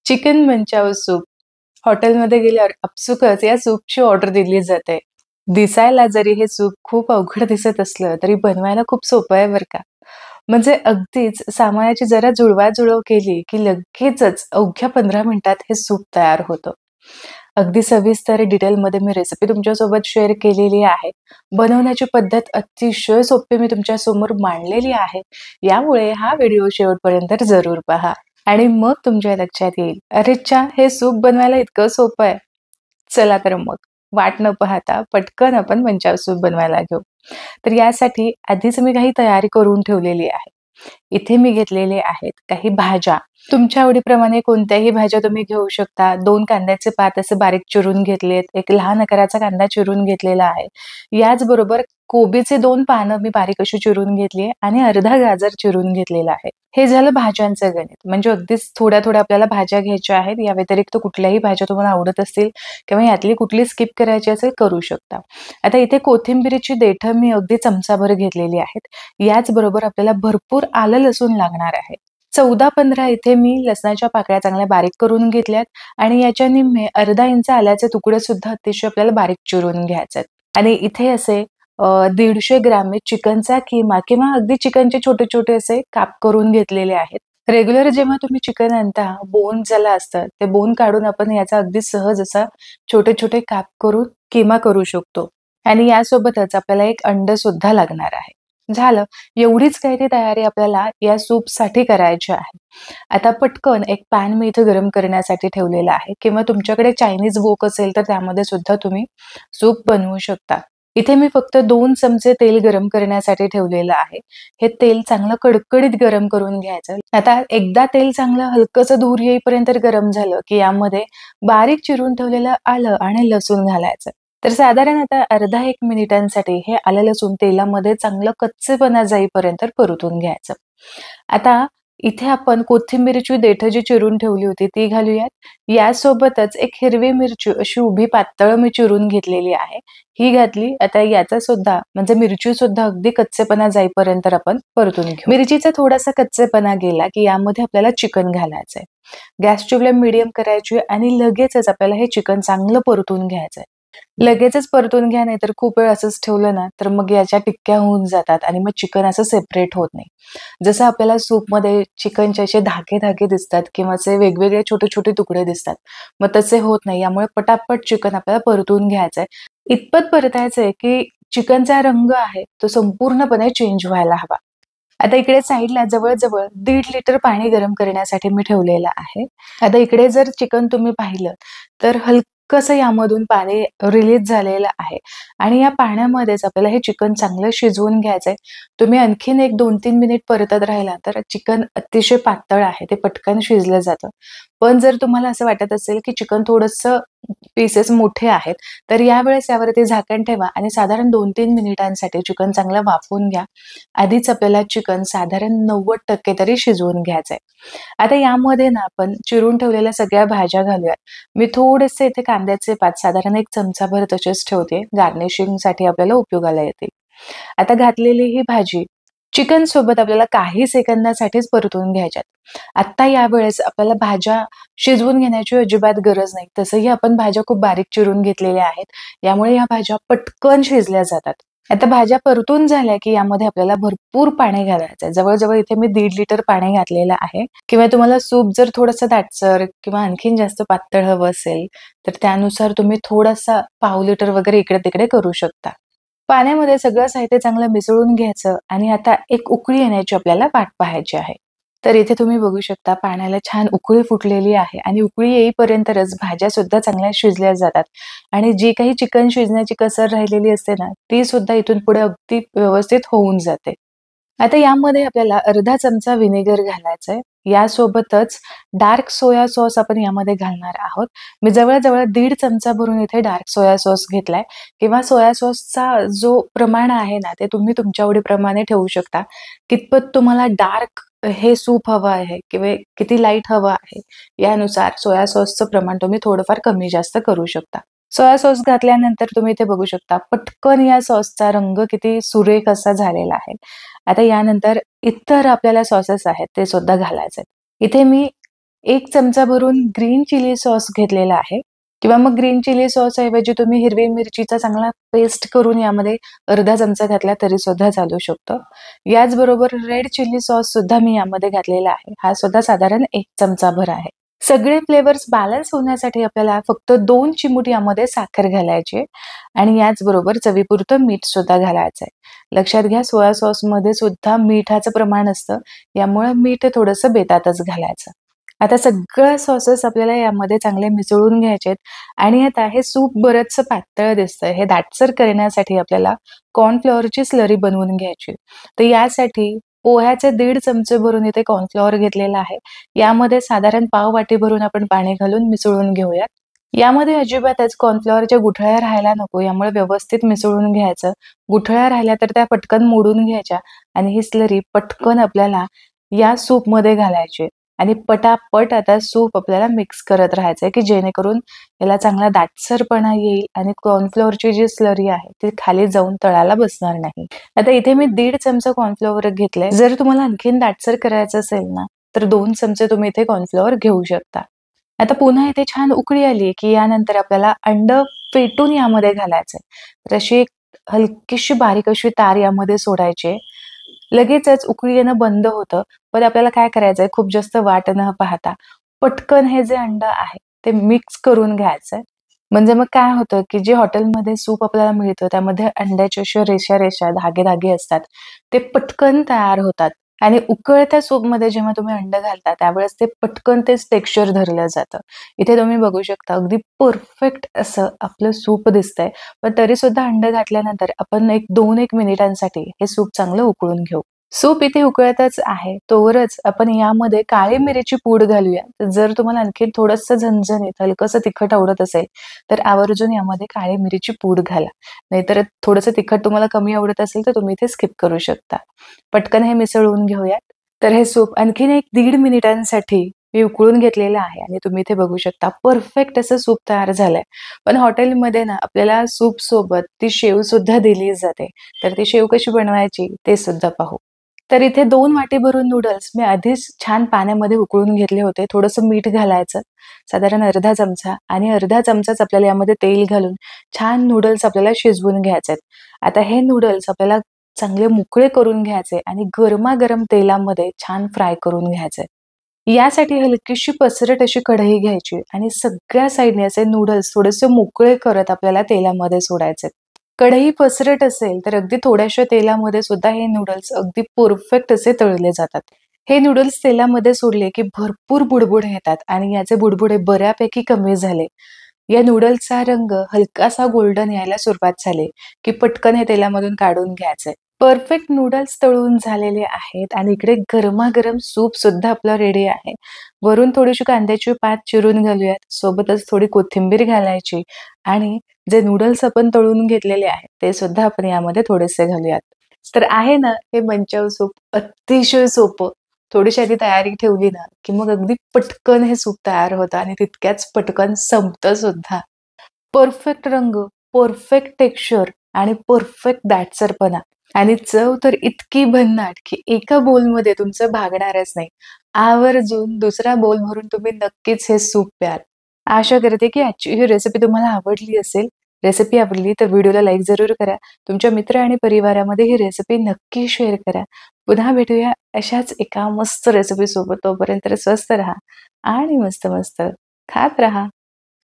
Chicken Manchow soup. हॉटेलमध्ये गेल्यावर आपसुकच या सूपची ऑर्डर दिली जाते. दिसायला जरी हे सूप खूप अवघड दिसत असलं, तरी बनवायला खूप सोपं आहे बरं का. म्हणजे अगदीच सामानाची जरा जुळवाजुळव केली, की लगेचच अवघ्या 15 मिनिटात हे सूप तयार होतं. अगदी सविस्तर डिटेलमध्ये मी रेसिपी तुमच्यासोबत शेअर केलेली आहे. बनवण्याची पद्धत अतिशय सोपी मी तुमच्यासमोर मांडलेली आहे. यामुळे हा व्हिडिओ शेवटपर्यंत जरूर पहा. आणि मग तुमच्या लक्षात येईल, "अरे च्या! हे सूप बनवायला इतकं सोपं आहे." चला तर मग वाट न पाहता पटकन आपण मंचाव सूप बनवायला घेऊ. तर यासाठी आधीच मी काही तयारी करून ठेवलेली आहे. इथे मी घेतलेले आहेत काही भाज्या. तुमच्या आवडीप्रमाणे कोणत्याही भाज्या तुम्ही घेऊ शकता. 2 कांद्याचे पात असे बारीक चिरून घेतलेत. एक लहान आकाराचा कांदा चिरून घेतलेला आहे. याचबरोबर कोबीचे 2 पानं मी बारीक अशी चिरून घेतली आहे आणि अर्धा गाजर चिरून घेतलेला आहे. हे झालं भाज्यांचं गणित. म्हणजे अगदीच थोड्या-थोड्या आपल्याला भाज्या घ्यायच्या आहेत. या व्यतिरिक्त कुठल्याही भाज्या तुम्हाला आवडत असतील किंवा यातली कुठली स्किप करायची असेल करू शकता. आता इथे कोथिंबिरीची देठं मी अगदी चमचाभर घेतलेली आहेत. याचबरोबर आपल्याला भरपूर आलं लसूण लागणार आहे. 14-15 इथे मी लसणाच्या पाकळ्या चांगल्या बारीक करून घेतल्यात आणि याच्या निम्मे अर्धा इंच आल्याचे तुकडे सुद्धा अतिशय आपल्याला बारीक चिरून घ्यायचे आहेत. आणि इथे असे 150 ग्रॅम मी चिकनचा किमा किंवा अगदी चिकनचे छोटे-छोटे असे काप करून घेतलेले आहेत. रेग्युलर जेव्हा तुम्ही चिकन आणता, बोन ज्याला असतं, ते बोन काढून आपण याचा अगदी सहज असा छोटे-छोटे काप करून किमा करू शकतो. आणि यासोबतच आपल्याला एक अंड सुद्धा लागणार आहे. झालं. एवढीच काही ती तयारी आपल्याला या सूपसाठी करायची आहे. आता पटकन एक पॅन मी इथे गरम करण्यासाठी ठेवलेला आहे किंवा तुमच्याकडे चायनीज वोक असेल तर त्यामध्ये सुद्धा तुम्ही सूप बनवू शकता. इथे मी फक्त 2 चमचे तेल गरम करण्यासाठी ठेवलेलं आहे. हे तेल चांगलं कडकडीत गरम करून घ्यायचं. आता एकदा तेल चांगलं हलकंसं धूर येईपर्यंत गरम झालं, की यामध्ये बारीक चिरून ठेवलेलं आलं आणि लसूण घालायचं. तर साधारण आता अर्धा 1 मिनिटांसाठी हे आलं लसूण तेलामध्ये चांगलं कच्चेपणा जाईपर्यंत परतून घ्यायचं. आता इथे आपण कोथिंबीरची देठं जी चिरून ठेवली होती ती घालूयात. यासोबतच एक हिरवी मिरची अशी उभी पातळ मी चिरून घेतलेली आहे. ही घातली. आता याचा सुद्धा म्हणजे मिरची सुद्धा अगदी कच्चेपणा जाईपर्यंत आपण परतून घेऊ. मिरचीचा थोडासा कच्चेपणा गेला की यामध्ये आपल्याला चिकन घालायचंय. गॅसची फ्लेम मीडियम करायची आणि लगेचच आपल्याला हे चिकन चांगलं परतून घ्यायचंय. लगेचच परतून घ्या, नाहीतर खूप वेळ असंच ठेवलं ना, तर मग याच्या टिक्क्या होऊन जातात आणि मग चिकन असं सेपरेट होत नाही. जसं आपल्याला सूपमध्ये चिकनचे असे धागे-धागे दिसतात किंवा असे वेगवेगळे छोटे-छोटे तुकडे दिसतात. मग तसे होत नाही. यामुळे पटापट चिकन आपल्याला परतून घ्यायचंय. इतपत परतायचंय, की चिकनचा रंग आहे तो संपूर्णपणे चेंज व्हायला हवा. आता इकडे साईडला जवळ-जवळ 1.5 लिटर पाणी गरम करण्यासाठी मी ठेवलेलं आहे. आता इकडे जर चिकन तुम्ही पाहिलं, तर हलकंसं यामधून पाणी रिलीज झालेलं आहे आणि या पाण्यामध्येच आपल्याला हे चिकन चांगलं शिजवून घ्यायचंय. तुम्ही आणखीन एक 2-3 मिनिट परतत राहिला, तर चिकन अतिशय पातळ आहे, ते पटकन शिजलं जातं. पण जर तुम्हाला असं वाटत असेल, की चिकन थोडंसं पीसेस मोठे आहेत, तर यावेळेस यावरती झाकण ठेवा आणि साधारण 2-3 मिनिटांसाठी चिकन चांगलं वाफवून घ्या. आधीच आपल्याला चिकन साधारण 90% तरी शिजवून घ्यायचंय. आता यामध्ये ना आपण चिरून ठेवलेल्या सगळ्या भाज्या घालूयात. मी थोडेसे इथे कांद्याचे पात साधारण 1 चमचाभर तसेच ठेवते. गार्निशिंगसाठी आपल्याला उपयोगाला येतील. आता घातलेली ही भाजी चिकन सोबत आपल्याला काही सेकंदासाठीच परतून घ्यायच्यात. आता यावेळेस आपल्याला भाज्या शिजवून घेण्याची अजिबात गरज नाही. तसंही आपण भाज्या खूप बारीक चिरून घेतलेल्या आहेत. यामुळे या भाज्या पटकन शिजल्या जातात. आता भाज्या परतून झाल्या, की यामध्ये आपल्याला भरपूर पाणी घालायचंय. जवळ-जवळ इथे मी 1.5 लिटर पाणी घातलेलं आहे किंवा तुम्हाला सूप जर थोडंसं दाटसर किंवा आणखीन जास्त पातळ हवं असेल, तर त्यानुसार तुम्ही थोडासा पाव लिटर वगैरे इकडे-तिकडे करू शकता. पाण्यामध्ये सगळं साहित्य चांगलं मिसळून घ्यायचं आणि आता एक उकळी येण्याची आपल्याला वाट पाहायची आहे. तर इथे तुम्ही बघू शकता पाण्याला छान उकळी फुटलेली आहे आणि उकळी येईपर्यंतच भाज्या सुद्धा चांगल्या शिजल्या जातात आणि जी काही चिकन शिजण्याची कसर राहिलेली असते ना, ती सुद्धा इथून पुढे अगदी व्यवस्थित होऊन जाते. आता यामध्ये आपल्याला अर्धा चमचा व्हिनेगर घालायचंय. यासोबतच डार्क सोया सॉस आपण यामध्ये घालणार आहोत. मी जवळ-जवळ 1.5 चमचा भरून इथे डार्क सोया सॉस घेतलाय किंवा सोया सॉसचा जो प्रमाण आहे ना, ते तुम्ही तुमच्या आवडीप्रमाणे ठेवू शकता. कितपत तुम्हाला डार्क हे सूप हवं आहे किंवा किती लाईट हवं आहे, यानुसार सोया सॉसचं प्रमाण तुम्ही थोडंफार कमी जास्त करू शकता. सोया सॉस घातल्यानंतर तुम्ही इथे बघू शकता पटकन या सॉसचा रंग किती सुरेख असा झालेला आहे. आता यानंतर इतर आपल्याला सॉसेस आहेत ते सुद्धा घालायचे. इथे मी 1 चमचा भरून ग्रीन चिली सॉस घेतलेला आहे किंवा मग ग्रीन चिली सॉस ऐवजी तुम्ही हिरवी मिरचीचा चांगला पेस्ट करून यामध्ये अर्धा चमचा घातला तरी सुद्धा चालू शकतो. याचबरोबर रेड चिली सॉस सुद्धा मी यामध्ये घातलेला आहे. हा सुद्धा साधारण 1 चमचाभर आहे. सगळे फ्लेवर्स बॅलन्स होण्यासाठी आपल्याला फक्त 2 चिमूट यामध्ये साखर घालायची आणि याचबरोबर चवीपुरतं मीठ सुद्धा घालायचं आहे. लक्षात घ्या, सोया सॉसमध्ये सुद्धा मिठाचं प्रमाण असतं, यामुळे मीठ थोडंसं बेतातच घालायचं. आता सगळं सॉसेस आपल्याला यामध्ये चांगले मिसळून घ्यायचे आहेत आणि आता हे सूप बरंचसं पातळ दिसतंय. हे दाटसर करण्यासाठी आपल्याला कॉर्नफ्लॉवरची स्लरी बनवून घ्यायची. तर यासाठी पोह्याचे 1.5 चमचे भरून इथे कॉर्नफ्लॉवर घेतलेला आहे. यामध्ये साधारण पाव वाटी भरून आपण पाणी घालून मिसळून घेऊयात. यामध्ये अजिबातच कॉर्नफ्लॉवरच्या गुठळ्या राहायला नको, यामुळे व्यवस्थित मिसळून घ्यायचं. गुठळ्या राहिल्या तर त्या पटकन मोडून घ्यायच्या आणि ही स्लरी पटकन आपल्याला या सूपमध्ये घालायची आणि पटापट आता सूप आपल्याला मिक्स करत राहायचंय की जेणेकरून याला चांगला दाटसरपणा येईल आणि कॉर्नफ्लॉवरची जी स्लरी आहे ती खाली जाऊन तळाला बसणार नाही. आता इथे मी 1.5 चमचा कॉर्नफ्लॉवर घेतलंय. जर तुम्हाला आणखीन दाटसर करायचं असेल ना, तर 2 चमचे तुम्ही इथे कॉर्नफ्लॉवर घेऊ शकता. आता पुन्हा इथे छान उकळी आली की यानंतर आपल्याला अंड फेटून यामध्ये घालायचंय. तर अशी एक हलकीशी बारीक अशी तार यामध्ये सोडायची. लगेचच उकळी येणं बंद होतं. पण आपल्याला काय करायचंय, खूप जास्त वाट न पाहता पटकन हे जे अंड आहे ते मिक्स करून घ्यायचंय. म्हणजे मग काय होतं की जे हॉटेलमध्ये सूप आपल्याला मिळतं त्यामध्ये अंड्याच्या अशा रेषा-रेषा, धागे-धागे असतात. ते पटकन तयार होतात आणि उकळत्या सूपमध्ये जेव्हा तुम्ही अंड घालता त्यावेळेस ते पटकन तेच टेक्स्चर धरलं जातं. इथे तुम्ही बघू शकता अगदी परफेक्ट असं आपलं सूप दिसतंय. पण तरी सुद्धा अंड घातल्यानंतर आपण एक 2-1 मिनिटांसाठी हे सूप चांगलं उकळून घेऊ. सूप इथे उकळतच आहे, तोवरच आपण यामध्ये काळी मिरीची पूड घालूया. तर जर तुम्हाला आणखी थोडंसं झणझणीत, हलकंसं तिखट आवडत असेल, तर आवर्जून यामध्ये काळी मिरीची पूड घाला. नाहीतर थोडंसं तिखट तुम्हाला कमी आवडत असेल, तर तुम्ही इथे स्किप करू शकता. पटकन हे मिसळून घेऊयात. तर हे सूप आणखीन एक 1.5 मिनिटांसाठी मी उकळून घेतलेलं आहे आणि तुम्ही इथे बघू शकता परफेक्ट असं सूप तयार झालंय. पण हॉटेलमध्ये ना आपल्याला सूप सोबत ती शेव सुद्धा दिली जाते. तर ती शेव कशी बनवायची ते सुद्धा पाहू. तर इथे 2 वाटी भरून नूडल्स मी आधीच छान पाण्यामध्ये उकळून घेतले होते. थोडंसं मीठ घालायचं, साधारण अर्धा चमचा आणि अर्धा चमचाच आपल्याला यामध्ये तेल घालून छान नूडल्स आपल्याला शिजवून घ्यायचे आहेत. आता हे नूडल्स आपल्याला चांगले मोकळे करून घ्यायचे आणि गरमागरम तेलामध्ये छान फ्राय करून घ्यायचे. यासाठी हलकीशी पसरट अशी कढई घ्यायची आणि सगळ्या साइडने असे नूडल्स थोडेसे मोकळे करत आपल्याला तेलामध्ये सोडायचे. कढई पसरट असेल तर अगदी थोड्याशा तेलामध्ये सुद्धा हे नूडल्स अगदी परफेक्ट असे तळले जातात. हे नूडल्स तेलामध्ये सोडले की भरपूर बुडबुडे येतात आणि याचे बुडबुडे बऱ्यापैकी कमी झाले. या नूडल्सचा रंग हलकासा गोल्डन यायला सुरुवात झाली की पटकन हे तेलामधून काढून घ्यायचे. परफेक्ट नूडल्स तळून झालेले आहेत आणि इकडे गरमागरम सूप सुद्धा आपलं रेडी आहे. वरून थोडीशी कांद्याची पात चिरून घालूयात. सोबतच थोडी कोथिंबीर घालायची आणि जे नूडल्स आपण तळून घेतलेले आहेत ते सुद्धा आपण यामध्ये थोडेसे घालूयात. तर आहे ना हे मंचाव सूप अतिशय सोपं. थोडीशी आधी तयारी ठेवली ना, की मग अगदी पटकन हे सूप तयार होतं आणि तितक्याच पटकन संपतं सुद्धा. परफेक्ट रंग, परफेक्ट टेक्स्चर आणि परफेक्ट दाटसरपणा आणि चव तर इतकी भन्नाट, की एका बोलमध्ये तुमचं भागणारच नाही. आवर्जून दुसरा बोल भरून तुम्ही नक्कीच हे सूप प्याल. आशा करते, की आजची ही रेसिपी तुम्हाला आवडली असेल. रेसिपी आवडली तर व्हिडिओला लाईक जरूर करा. तुमच्या मित्र आणि परिवारामध्ये ही रेसिपी नक्की शेअर करा. पुन्हा भेटूया अशाच एका मस्त रेसिपी सोबत. तोपर्यंत स्वस्थ राहा आणि मस्त-मस्त खात राहा.